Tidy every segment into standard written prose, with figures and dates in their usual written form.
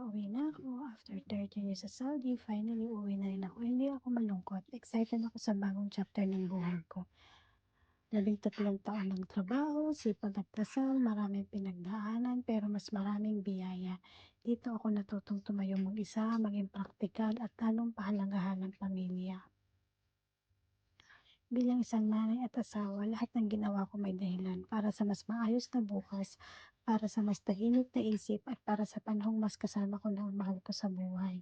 Pauwi na ako after 30 years sa Saudi, finally uuwi na rin ako. Hindi ako malungkot, excited ako sa bagong chapter ng buhay ko. 13 taon ng trabaho, sipag at dasal, maraming pinagdaanan, pero mas maraming biyaya. Dito ako natutong tumayo mag-isa, maging praktikal at lalong pahalagahan ng pamilya. Bilang isang nanay at asawa, lahat ng ginawa ko may dahilan para sa mas maayos na bukas, para sa mas tahimik na isip at para sa panahong mas kasama ko na ang mahal ko sa buhay.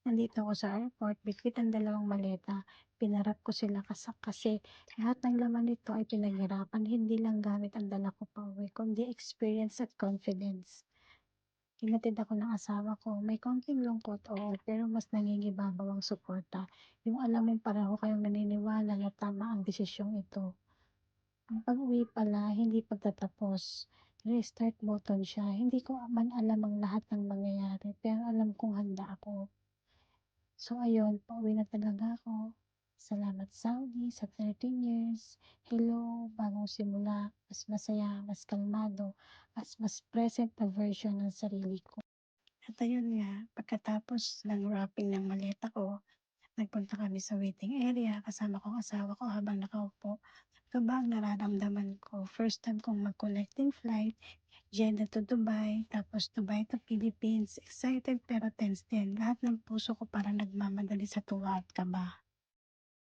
Nandito ako sa airport, bitbit ang dalawang maleta. Pinarap ko sila kasi lahat ng laman nito ay pinaghirapan, hindi lang gamit ang dala ko pa uwi, kundi experience at confidence. Hinatid ako ng asawa ko. May konting lungkot, oo, pero mas nangingibabaw ang suporta. Yung alam mong pareho kayong naniniwala na tama ang desisyong ito. Ang pag-uwi pala, hindi pagtatapos. Restart button siya. Hindi ko man alam ang lahat ng mangyayari, pero alam kong handa ako. So ayun, pauwi na talaga ako. Salamat Saudi sa 13 years. Hello, bagong simula. Mas masaya, mas kalmado, mas present na version ng sarili ko. At ayun nga, pagkatapos ng wrapping ng maleta ko, nagpunta kami sa waiting area kasama kong asawa ko habang nakaupo. Kaba ang nararamdaman ko. First time kong mag-connecting flight, Jeddah to Dubai, tapos Dubai to Philippines. Excited pero tense din. Lahat ng puso ko parang nagmamadali sa tuwa at kaba.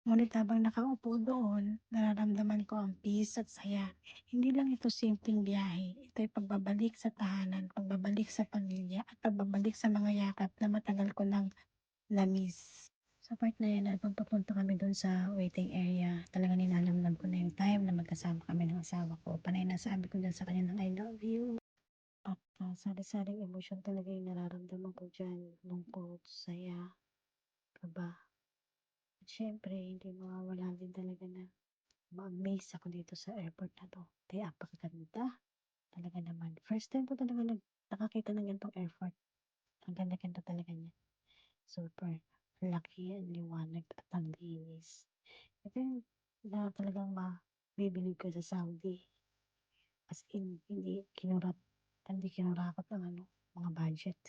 Ngunit habang nakaupo doon, nararamdaman ko ang peace at saya. Hindi lang ito simpleng biyahe. Ito'y pagbabalik sa tahanan, pagbabalik sa pamilya, at pagbabalik sa mga yakap na matagal ko nang na-miss. Sa part na yan, at pagpapunta kami doon sa waiting area, talagang ninanamnam ko na yung time na magkasama kami ng asawa ko. Panay na sabi ko dyan sa kanya ng I love you. At sari-saring emosyon talaga yung nararamdaman ko dyan. Lungkot, saya, kaba. At syempre, hindi mawawala din talaga na ma-amaze ako dito sa airport na 'to. Kaya apakaganda, talaga naman. First time ko talaga nakakita ng ganitong airport. Ang ganda-ganda talaga niya. Super laki, ang liwanag at ang linis. Ito yung na talagang mabibilib ka sa Saudi. As in, hindi kinurakot ang ano, mga budget.